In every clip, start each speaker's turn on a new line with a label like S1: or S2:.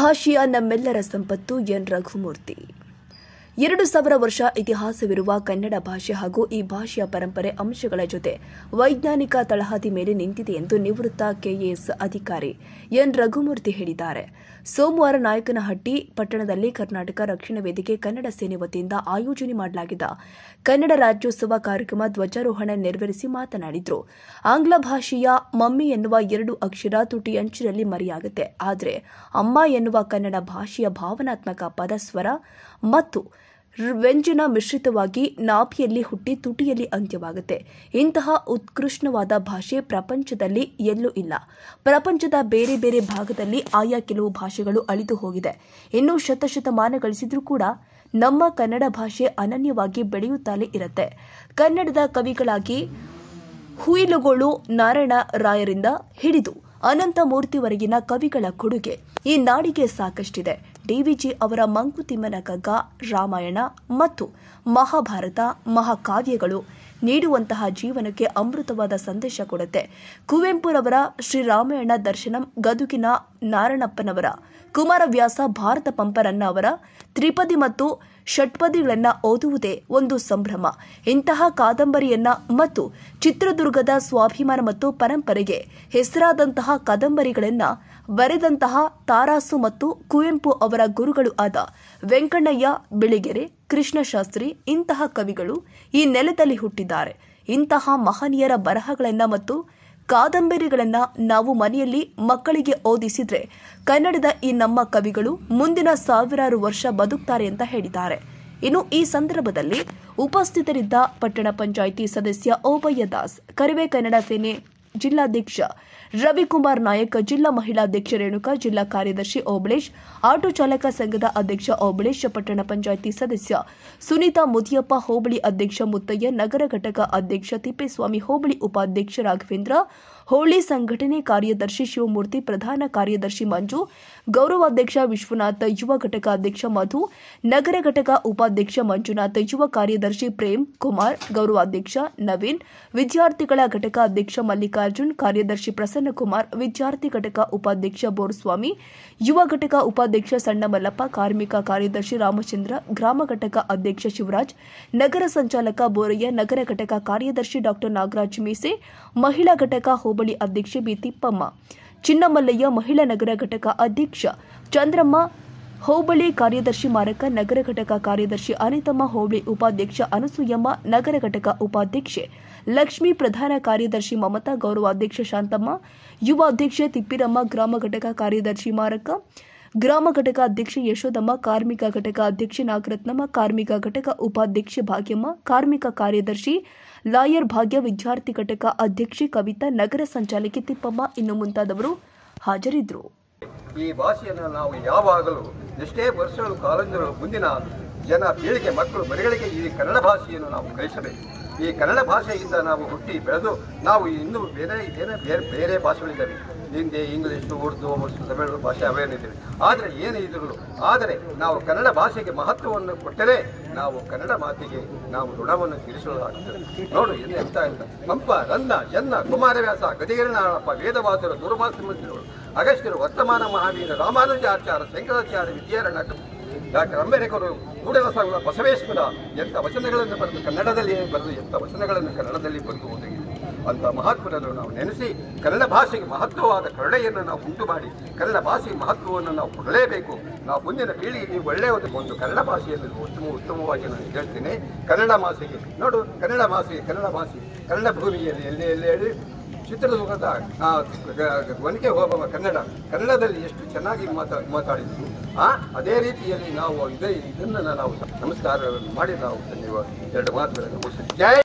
S1: ಭಾಷೆಯ ನಮ್ಮೆಲ್ಲರ ಸಂಪತ್ತು ಎನ್ ರಘುಮೂರ್ತಿ. 2000 ವರ್ಷ ಇತಿಹಾಸವಿರುವ ಕನ್ನಡ ಭಾಷೆ ಹಾಗೂ ಈ ಭಾಷೆಯ ಪರಂಪರೆ ಅಂಶಗಳ ಜೊತೆ ವೈಜ್ಞಾನಿಕ ತಳಹದಿ ಮೇಲೆ ನಿಂತಿದೆ ಎಂದು ನಿವೃತ್ತ ಕೆಎಎಸ್ ಅಧಿಕಾರಿ ಎನ್ ರಘುಮೂರ್ತಿ ಹೇಳಿದ್ದಾರೆ. ಸೋಮವಾರ ನಾಯಕನಹಟ್ಟಿ ಪಟ್ಟಣದಲ್ಲಿ ಕರ್ನಾಟಕ ರಕ್ಷಣಾ ವೇದಿಕೆ ಕನ್ನಡ ಸೇನೆ ವತಿಯಿಂದ ಆಯೋಜನೆ ಮಾಡಲಾಗಿದ್ದ ಕನ್ನಡ ರಾಜ್ಯೋತ್ಸವ ಕಾರ್ಯಕ್ರಮ ಧ್ವಜಾರೋಹಣ ನೆರವೇರಿಸಿ ಮಾತನಾಡಿದರು. ಆಂಗ್ಲ ಭಾಷೆಯ ಮಮ್ಮಿ ಎನ್ನುವ 2 ಅಕ್ಷರ ತುಟಿ ಅಂಚಿನಲ್ಲಿ ಮರೆಯಾಗುತ್ತೆ. ಆದರೆ ಅಮ್ಮ ಎನ್ನುವ ಕನ್ನಡ ಭಾಷೆಯ ಭಾವನಾತ್ಮಕ ಪದ, ಸ್ವರ ಮತ್ತು ವ್ಯಂಜನ ಮಿಶ್ರಿತವಾಗಿ ನಾಭಿಯಲ್ಲಿ ಹುಟ್ಟಿ ತುಟಿಯಲ್ಲಿ ಅಂತ್ಯವಾಗುತ್ತೆ. ಇಂತಹ ಉತ್ಕೃಷ್ಟವಾದ ಭಾಷೆ ಪ್ರಪಂಚದಲ್ಲಿ ಎಲ್ಲೂ ಇಲ್ಲ. ಪ್ರಪಂಚದ ಬೇರೆ ಬೇರೆ ಭಾಗದಲ್ಲಿ ಆಯಾ ಕೆಲವು ಭಾಷೆಗಳು ಅಳಿದು ಹೋಗಿದೆ. ಇನ್ನೂ ಶತಮಾನಗಳಿಸಿದ್ರೂ ಕೂಡ ನಮ್ಮ ಕನ್ನಡ ಭಾಷೆ ಅನನ್ಯವಾಗಿ ಬೆಳೆಯುತ್ತಲೇ ಇರುತ್ತೆ. ಕನ್ನಡದ ಕವಿಗಳಾಗಿ ಹುಯಿಲುಗೋಳು ನಾರಾಯಣ ರಾಯರಿಂದ ಹಿಡಿದು ಅನಂತ ಮೂರ್ತಿವರೆಗಿನ ಕವಿಗಳ ಕೊಡುಗೆ ಈ ನಾಡಿಗೆ ಸಾಕಷ್ಟಿದೆ. ಡಿವಿಜಿ ಅವರ ಮಂಕುತಿಮ್ಮನ ಕಗ್ಗ, ರಾಮಾಯಣ ಮತ್ತು ಮಹಾಭಾರತ ಮಹಾಕಾವ್ಯಗಳು ನೀಡುವಂತಹ ಜೀವನಕ್ಕೆ ಅಮೃತವಾದ ಸಂದೇಶ ಕೊಡುತ್ತೆ. ಕುವೆಂಪುರವರ ಶ್ರೀರಾಮಾಯಣ ದರ್ಶನಂ, ಗದುಗಿನ ನಾರಣಪ್ಪನವರ ಕುಮಾರವ್ಯಾಸ, ಭಾರತ ಪಂಪರನ್ನ ಅವರ ತ್ರಿಪದಿ ಮತ್ತು ಷಟ್ಪದಿಗಳನ್ನು ಓದುವುದೇ ಒಂದು ಸಂಭ್ರಮ. ಇಂತಹ ಕಾದಂಬರಿಯನ್ನ ಮತ್ತು ಚಿತ್ರದುರ್ಗದ ಸ್ವಾಭಿಮಾನ ಮತ್ತು ಪರಂಪರೆಗೆ ಹೆಸರಾದಂತಹ ಕಾದಂಬರಿಗಳನ್ನು ಬರೆದಂತಹ ತಾರಾಸು ಮತ್ತು ಕುವೆಂಪು ಅವರ ಗುರುಗಳು ಆದ ವೆಂಕಣ್ಣಯ್ಯ, ಬೆಳಗೆರೆ, ಕೃಷ್ಣಶಾಸ್ತ್ರಿ ಇಂತಹ ಕವಿಗಳು ಈ ನೆಲದಲ್ಲಿ ಹುಟ್ಟಿದ್ದಾರೆ. ಇಂತಹ ಮಹನೀಯರ ಬರಹಗಳನ್ನು ಮತ್ತು ಕಾದಂಬರಿಗಳನ್ನು ನಾವು ಮನೆಯಲ್ಲಿ ಮಕ್ಕಳಿಗೆ ಓದಿಸಿದ್ರೆ ಕನ್ನಡದ ಈ ನಮ್ಮ ಕವಿಗಳು ಮುಂದಿನ 1000 ವರ್ಷ ಬದುಕ್ತಾರೆ ಅಂತ ಹೇಳಿದ್ದಾರೆ. ಇನ್ನು ಈ ಸಂದರ್ಭದಲ್ಲಿ ಉಪಸ್ಥಿತರಿದ್ದ ಪಟ್ಟಣ ಪಂಚಾಯಿತಿ ಸದಸ್ಯ ಓಬಯ್ಯ ದಾಸ್, ಕರಿವೆ ಕನ್ನಡ ಸೇನೆ ಜಿಲ್ಲಾಧ್ಯಕ್ಷ ರವಿಕುಮಾರ್ ನಾಯಕ್, ಜಿಲ್ಲಾ ಮಹಿಳಾಧ್ಯಕ್ಷ ರೇಣುಕಾ, ಜಿಲ್ಲಾ ಕಾರ್ಯದರ್ಶಿ ಓಬಳೇಶ್, ಆಟೋ ಚಾಲಕ ಸಂಘದ ಅಧ್ಯಕ್ಷ ಓಬಳೇಶ್, ಪಟ್ಟಣ ಪಂಚಾಯಿತಿ ಸದಸ್ಯ ಸುನೀತಾ ಮುದಿಯಪ್ಪ, ಹೋಬಳಿ ಅಧ್ಯಕ್ಷ ಮುತ್ತಯ್ಯ, ನಗರ ಘಟಕ ಅಧ್ಯಕ್ಷ ತಿಪ್ಪೇಸ್ವಾಮಿ, ಹೋಬಳಿ ಉಪಾಧ್ಯಕ್ಷ ರಾಘವೇಂದ್ರ, ಹೋಳಿ ಸಂಘಟನೆ ಕಾರ್ಯದರ್ಶಿ ಶಿವಮೂರ್ತಿ, ಪ್ರಧಾನ ಕಾರ್ಯದರ್ಶಿ ಮಂಜು, ಗೌರವಾಧ್ಯಕ್ಷ ವಿಶ್ವನಾಥ್, ಯುವ ಘಟಕ ಅಧ್ಯಕ್ಷ ಮಧು, ನಗರ ಘಟಕ ಉಪಾಧ್ಯಕ್ಷ ಮಂಜುನಾಥ್, ಯುವ ಕಾರ್ಯದರ್ಶಿ ಪ್ರೇಮ್ ಕುಮಾರ್, ಗೌರವಾಧ್ಯಕ್ಷ ನವೀನ್, ವಿದ್ಯಾರ್ಥಿಗಳ ಘಟಕ ಅಧ್ಯಕ್ಷ ಮಲ್ಲಿಕಾರ್ಜುನ್, ಕಾರ್ಯದರ್ಶಿ ಪ್ರಸನ್ನಕುಮಾರ್, ವಿದ್ಯಾರ್ಥಿ ಘಟಕ ಉಪಾಧ್ಯಕ್ಷ ಬೋರ್ಸ್ವಾಮಿ, ಯುವ ಘಟಕ ಉಪಾಧ್ಯಕ್ಷ ಸಣ್ಣ ಮಲ್ಲಪ್ಪ, ಕಾರ್ಮಿಕ ಕಾರ್ಯದರ್ಶಿ ರಾಮಚಂದ್ರ, ಗ್ರಾಮ ಘಟಕ ಅಧ್ಯಕ್ಷ ಶಿವರಾಜ್, ನಗರ ಸಂಚಾಲಕ ಬೋರಯ್ಯ, ನಗರ ಘಟಕ ಕಾರ್ಯದರ್ಶಿ ಡಾ ನಾಗರಾಜ್ ಮೀಸೆ, ಮಹಿಳಾ ಘಟಕ ಹೋಬಳಿ ಅಧ್ಯಕ್ಷೆ ಬಿ ತಿಪ್ಪಮ್ಮ, ಚಿನ್ನಮಲ್ಲಯ್ಯ, ಮಹಿಳಾ ನಗರ ಘಟಕ ಅಧ್ಯಕ್ಷ ಚಂದ್ರಮ್ಮ, ಹೋಬಳಿ ಕಾರ್ಯದರ್ಶಿ ಮಾರಕ, ನಗರ ಘಟಕ ಕಾರ್ಯದರ್ಶಿ ಅನಿತಮ್ಮ, ಹೋಬಳಿ ಉಪಾಧ್ಯಕ್ಷ ಅನಸೂಯಮ್ಮ, ನಗರ ಘಟಕ ಉಪಾಧ್ಯಕ್ಷೆ ಲಕ್ಷ್ಮಿ, ಪ್ರಧಾನ ಕಾರ್ಯದರ್ಶಿ ಮಮತಾ, ಗೌರವಾಧ್ಯಕ್ಷ ಶಾಂತಮ್ಮ, ಯುವ ಅಧ್ಯಕ್ಷೆ ತಿಪ್ಪಿರಮ್ಮ, ಗ್ರಾಮ ಘಟಕ ಕಾರ್ಯದರ್ಶಿ ಮಾರಕ, ಗ್ರಾಮ ಘಟಕ ಅಧ್ಯಕ್ಷೆ ಯಶೋದಮ್ಮ, ಕಾರ್ಮಿಕ ಘಟಕ ಅಧ್ಯಕ್ಷೆ ನಾಗರತ್ನಮ್ಮ, ಕಾರ್ಮಿಕ ಘಟಕ ಉಪಾಧ್ಯಕ್ಷೆ ಭಾಗ್ಯಮ್ಮ, ಕಾರ್ಮಿಕ ಕಾರ್ಯದರ್ಶಿ ಲಾಯರ್ ಭಾಗ್ಯ, ವಿದ್ಯಾರ್ಥಿ ಘಟಕ ಅಧ್ಯಕ್ಷೆ ಕವಿತಾ, ನಗರ ಸಂಚಾಲಕಿ ತಿಪ್ಪಮ್ಮ ಇನ್ನು ಮುಂತಾದವರು ಹಾಜರಿದ್ದರು.
S2: ಈ ಭಾಷೆಯನ್ನು ನಾವು ಯಾವಾಗಲೂ ಎಷ್ಟೇ ವರ್ಷಗಳು ಕಾಲಂದರು ಮುಂದಿನ ಜನ ಪೀಳಿಗೆ ಮಕ್ಕಳು ಮರಿಗಳಿಗೆ ಈ ಕನ್ನಡ ಭಾಷೆಯನ್ನು ನಾವು ಕಲಿಸಬೇಕು. ಈ ಕನ್ನಡ ಭಾಷೆಯಿಂದ ನಾವು ಹುಟ್ಟಿ ಬೆಳೆದು ನಾವು ಇನ್ನೂ ಬೇರೆ ಭಾಷೆಗಳಿದ್ದಾವೆ, ಹಿಂದಿ, ಇಂಗ್ಲೀಷು, ಉರ್ದು, ತಮಿಳು ಭಾಷೆ ಅವೇನಿದ್ದೀವಿ. ಆದರೆ ಆದರೆ ನಾವು ಕನ್ನಡ ಭಾಷೆಗೆ ಮಹತ್ವವನ್ನು ಕೊಟ್ಟರೆ ನಾವು ಕನ್ನಡ ಮಾತಿಗೆ ನಾವು ಋಣವನ್ನು ತೀರಿಸಲಾಗುತ್ತದೆ. ನೋಡು ಎಲ್ಲಿ ಎಂತ ಪಂಪ, ರನ್ನ, ಜನ್ನ, ಕುಮಾರವ್ಯಾಸ, ಗದಿಗಿರಿನಾಳಪ್ಪ, ವೇದವಾದರು, ದುರ್ಮಾಸಮಂತ್ರಿಗಳು, ಅಗಸ್ತ್ಯರು, ವರ್ತಮಾನ ಮಹಾವೀರ, ರಾಮಾನುಜಾಚಾರ್ಯ, ಶಂಕರಾಚಾರ್ಯ, ವಿದ್ಯಾರಣ್ಯ, ಡಾಕ್ಟರ್ ಅಂಬೇಡ್ಕರ್, ಕೂಡಲ ಸಂಗಮ, ಬಸವೇಶ್ವರ ಎಂಥ ವಚನಗಳನ್ನು ಬರೆದು ಕನ್ನಡದಲ್ಲಿ ಎಂಥ ವಚನಗಳನ್ನು ಕನ್ನಡದಲ್ಲಿ ಬರೆದು ಒದಗಿದೆ. ಅಂಥ ಮಹಾತ್ಮರನ್ನು ನಾವು ನೆನೆಸಿ ಕನ್ನಡ ಭಾಷೆಗೆ ಮಹತ್ವವಾದ ಕರುಣೆಯನ್ನು ನಾವು ಉಂಟು ಮಾಡಿ ಕನ್ನಡ ಭಾಷೆಗೆ ಮಹತ್ವವನ್ನು ನಾವು ಕೊಡಲೇಬೇಕು. ನಾವು ಮುಂದಿನ ಪೀಳಿಗೆಗೆ ಒಳ್ಳೆಯ ಒಂದು ಕನ್ನಡ ಭಾಷೆಯಲ್ಲಿ ಉತ್ತಮವಾಗಿ ನಾನು ಹೇಳ್ತೇನೆ. ಕನ್ನಡ ಭಾಷೆಗೆ ನೋಡು, ಕನ್ನಡ ಭಾಷೆ ಕನ್ನಡ ಭೂಮಿಯಲ್ಲಿ ಎಲ್ಲೇ ಹೇಳಿ ಚಿತ್ರದುರ್ಗದ ಒನಕೆ ಹೋಗುವ ಕನ್ನಡದಲ್ಲಿ ಎಷ್ಟು ಚೆನ್ನಾಗಿ ಮಾತಾಡಿದ್ವಿ. ಅದೇ ರೀತಿಯಲ್ಲಿ ನಾವು ಇದನ್ನು ನಾವು ನಮಸ್ಕಾರಗಳನ್ನು ಮಾಡಿ ನಾವು ಧನ್ಯವಾದ 2 ಮಾತುಗಳನ್ನು ಮುಗಿಸ್ತೀವಿ. ಜೈ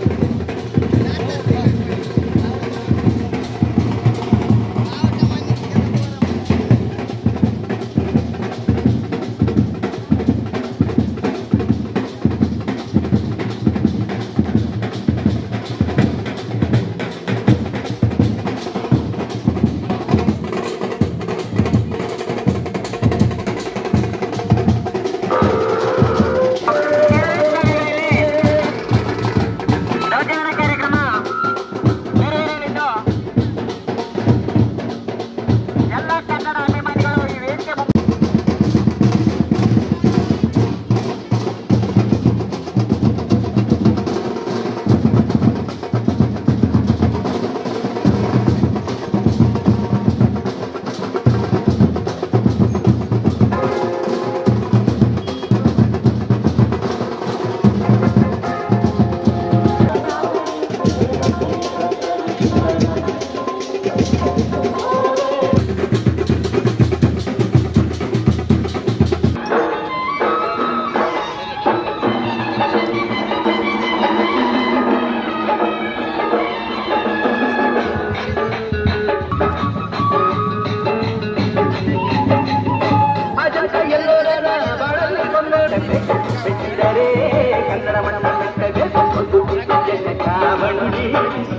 S3: ಬಂಡಿ